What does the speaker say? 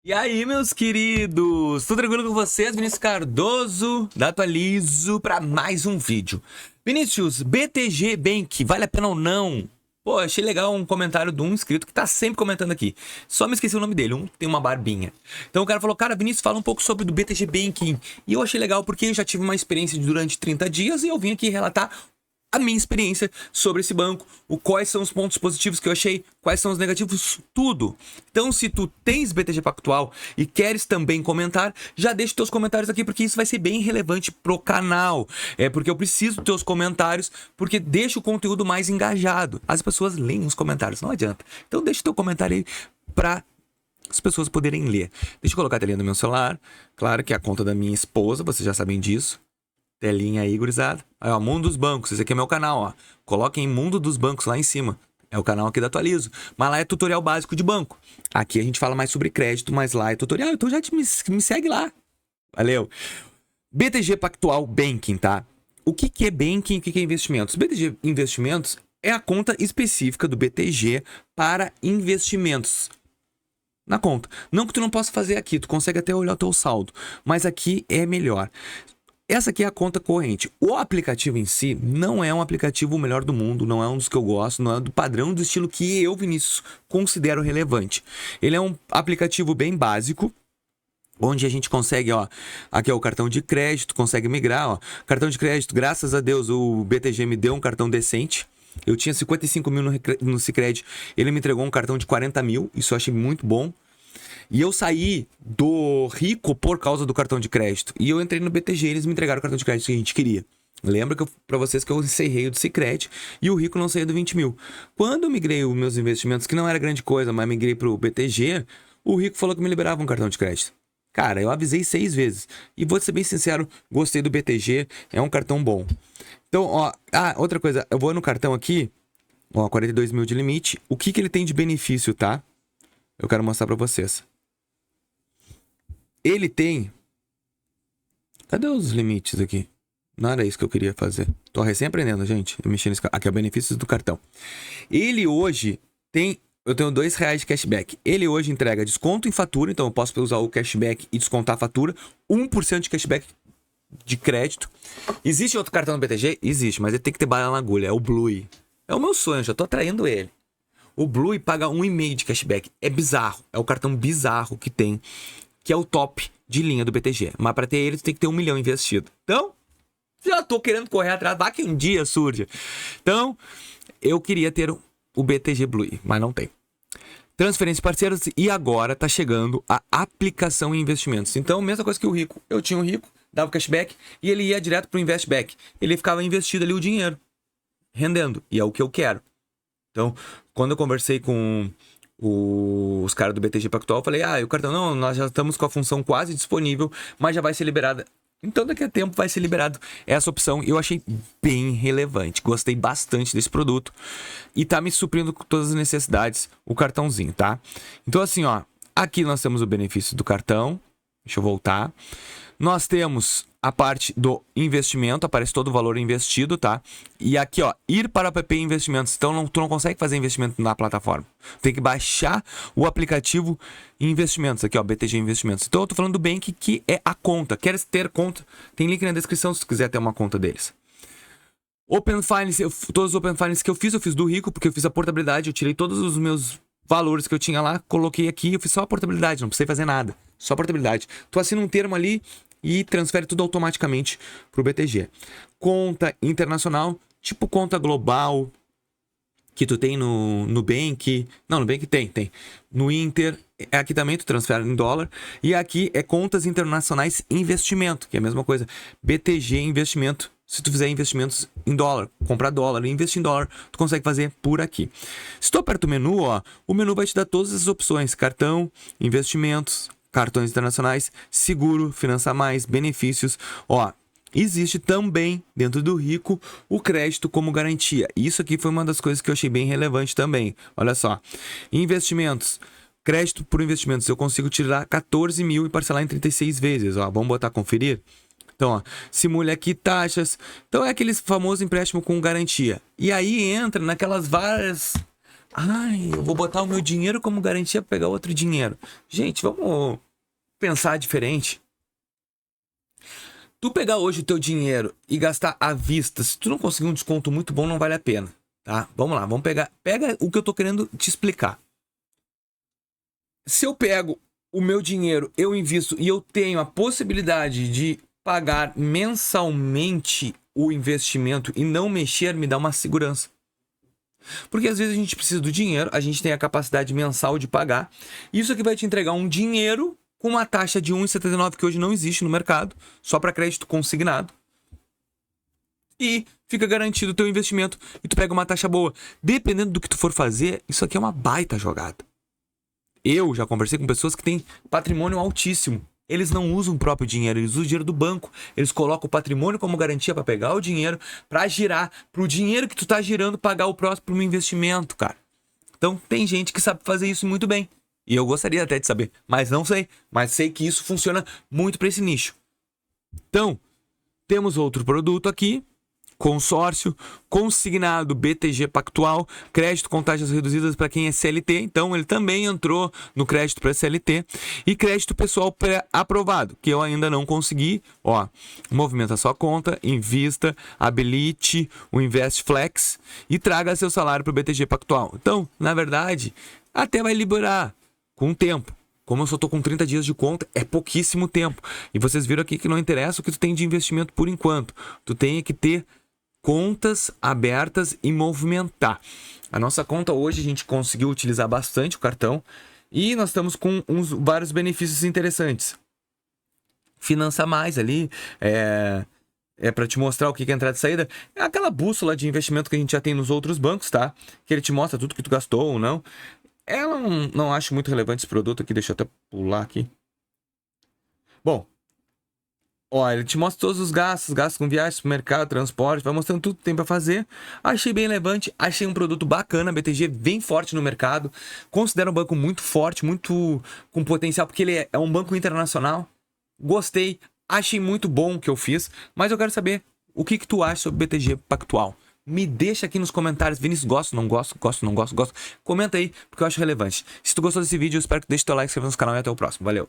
E aí, meus queridos? Tudo tranquilo com vocês? Vinícius Cardoso, da Atualizo, para mais um vídeo. Vinícius, BTG Bank, vale a pena ou não? Pô, achei legal um comentário de um inscrito que tá sempre comentando aqui. Só me esqueci o nome dele, tem uma barbinha. Então o cara falou, cara, Vinícius, fala um pouco sobre o BTG Banking. E eu achei legal porque eu já tive uma experiência durante 30 dias e eu vim aqui relatar a minha experiência sobre esse banco, quais são os pontos positivos que eu achei, quais são os negativos, tudo. Então, se tu tens BTG Pactual e queres também comentar, já deixa teus comentários aqui, porque isso vai ser bem relevante pro canal. É porque eu preciso dos teus comentários, porque deixa o conteúdo mais engajado. As pessoas leem os comentários, não adianta. Então, deixa teu comentário aí pra as pessoas poderem ler. Deixa eu colocar a telinha do meu celular. Claro que é a conta da minha esposa, vocês já sabem disso. Telinha aí, gurizada. Aí, ó, Mundo dos Bancos. Esse aqui é meu canal, ó. Coloquem Mundo dos Bancos lá em cima. É o canal aqui da Atualizo. Mas lá é tutorial básico de banco. Aqui a gente fala mais sobre crédito, mas lá é tutorial. Então já me segue lá. Valeu. BTG Pactual Banking, tá? O que é banking e o que é investimentos? BTG Investimentos é a conta específica do BTG para investimentos. Na conta. Não que tu não possa fazer aqui, tu consegue até olhar o teu saldo. Mas aqui é melhor. Essa aqui é a conta corrente. O aplicativo em si não é um aplicativo o melhor do mundo, não é um dos que eu gosto, não é do padrão do estilo que eu, Vinícius, considero relevante. Ele é um aplicativo bem básico, onde a gente consegue, ó, aqui é o cartão de crédito, consegue migrar, ó, cartão de crédito, graças a Deus o BTG me deu um cartão decente. Eu tinha 55 mil no Sicredi, ele me entregou um cartão de 40 mil, isso eu achei muito bom. E eu saí do rico por causa do cartão de crédito. E eu entrei no BTG e eles me entregaram o cartão de crédito que a gente queria. Lembra pra vocês que eu encerrei o do Sicredi e o rico não saiu do 20 mil. Quando eu migrei os meus investimentos, que não era grande coisa, mas migrei pro BTG, o rico falou que me liberava um cartão de crédito. Cara, eu avisei 6 vezes. E vou ser bem sincero, gostei do BTG, é um cartão bom. Então, ó, outra coisa, eu vou no cartão aqui, ó, 42 mil de limite. O que ele tem de benefício, tá? Eu quero mostrar pra vocês. Ele tem... Cadê os limites aqui? Não era isso que eu queria fazer. Tô recém aprendendo, gente. Mexendo nesse... Aqui é o benefício do cartão. Ele hoje tem... Eu tenho R$2 de cashback. Ele hoje entrega desconto em fatura. Então eu posso usar o cashback e descontar a fatura. 1% de cashback de crédito. Existe outro cartão no BTG? Existe, mas ele tem que ter bala na agulha. É o Blue. É o meu sonho, já tô atraindo ele. O Blue paga 1,5 de cashback. É bizarro. É o cartão bizarro que tem, que é o top de linha do BTG. Mas para ter ele, tu tem que ter 1 milhão investido. Então, já tô querendo correr atrás, vai que um dia surge. Então, eu queria ter o BTG Blue, mas não tem. Transferências parceiras e agora tá chegando a aplicação em investimentos. Então, mesma coisa que o rico. Eu tinha um rico, dava o cashback e ele ia direto pro investback. Ele ficava investido ali o dinheiro, rendendo. E é o que eu quero. Então, quando eu conversei com os caras do BTG Pactual, eu falei, o cartão não, nós já estamos com a função quase disponível, mas já vai ser liberada. Então daqui a tempo vai ser liberado essa opção. Eu achei bem relevante, gostei bastante desse produto e tá me suprindo com todas as necessidades o cartãozinho, tá? Então assim, ó, aqui nós temos o benefício do cartão. Deixa eu voltar. Nós temos a parte do investimento, aparece todo o valor investido, tá? E aqui, ó, ir para o app Investimentos. Então, tu não consegue fazer investimento na plataforma. Tem que baixar o aplicativo Investimentos. Aqui, ó, BTG Investimentos. Então, eu tô falando do Bank, que é a conta. Queres ter conta? Tem link na descrição se tu quiser ter uma conta deles. Open Finance, todos os Open Finance que eu fiz do Rico, porque eu fiz a portabilidade, eu tirei todos os meus valores que eu tinha lá, coloquei aqui, eu fiz só a portabilidade, não precisei fazer nada. Só a portabilidade. Tu assina um termo ali e transfere tudo automaticamente pro BTG. Conta internacional, tipo conta global, que tu tem no Nubank. Não, no Nubank tem. No Inter, aqui também tu transfere em dólar. E aqui é contas internacionais investimento, que é a mesma coisa. BTG investimento. Se tu fizer investimentos em dólar, comprar dólar e investir em dólar, tu consegue fazer por aqui. Se tu aperta o menu, ó, o menu vai te dar todas essas opções. Cartão, investimentos, cartões internacionais, seguro, finança mais, benefícios. Ó, existe também, dentro do Rico, o crédito como garantia. Isso aqui foi uma das coisas que eu achei bem relevante também. Olha só, investimentos. Crédito por investimentos, eu consigo tirar 14 mil e parcelar em 36 vezes. Ó, vamos botar conferir? Então, ó, simule aqui taxas. Então, é aquele famoso empréstimo com garantia. E aí entra naquelas várias Ai, eu vou botar o meu dinheiro como garantia para pegar outro dinheiro. Gente, vamos pensar diferente. Tu pegar hoje o teu dinheiro e gastar à vista, se tu não conseguir um desconto muito bom, não vale a pena, tá? Vamos lá, vamos pegar. Pega o que eu tô querendo te explicar. Se eu pego o meu dinheiro, eu invisto e eu tenho a possibilidade de pagar mensalmente o investimento e não mexer, me dá uma segurança. Porque às vezes a gente precisa do dinheiro, a gente tem a capacidade mensal de pagar. Isso aqui vai te entregar um dinheiro com uma taxa de 1,79 que hoje não existe no mercado, só para crédito consignado. E fica garantido o teu investimento e tu pega uma taxa boa. Dependendo do que tu for fazer, isso aqui é uma baita jogada. Eu já conversei com pessoas que têm patrimônio altíssimo. Eles não usam o próprio dinheiro, eles usam o dinheiro do banco. Eles colocam o patrimônio como garantia para pegar o dinheiro, para girar, para o dinheiro que tu tá girando pagar o próximo investimento, cara. Então tem gente que sabe fazer isso muito bem. E eu gostaria até de saber, mas não sei. Mas sei que isso funciona muito para esse nicho. Então, temos outro produto aqui. Consórcio, consignado BTG Pactual, crédito com taxas reduzidas para quem é CLT, então ele também entrou no crédito para CLT, e crédito pessoal pré-aprovado, que eu ainda não consegui, ó, movimenta sua conta, invista, habilite o Invest Flex e traga seu salário para o BTG Pactual. Então, na verdade, até vai liberar com o tempo. Como eu só tô com 30 dias de conta, é pouquíssimo tempo. E vocês viram aqui que não interessa o que tu tem de investimento por enquanto. Tu tem que ter contas abertas e movimentar. A nossa conta hoje a gente conseguiu utilizar bastante o cartão e nós estamos com vários benefícios interessantes. Finança mais ali, para te mostrar o que é entrada e saída. É aquela bússola de investimento que a gente já tem nos outros bancos, tá? Que ele te mostra tudo que tu gastou ou não. Eu não acho muito relevante esse produto aqui, deixa eu até pular aqui. Bom, ó, ele te mostra todos os gastos com viagem, supermercado, transporte, vai mostrando tudo que tem para fazer. Achei bem relevante, achei um produto bacana, BTG bem forte no mercado. Considero um banco muito forte, muito com potencial, porque ele é um banco internacional. Gostei, achei muito bom o que eu fiz, mas eu quero saber o que tu acha sobre BTG Pactual. Me deixa aqui nos comentários, Vinícius, gosto, não gosto, gosto, não gosto, gosto. Comenta aí, porque eu acho relevante. Se tu gostou desse vídeo, eu espero que deixe teu like, se inscreva no canal e até o próximo. Valeu!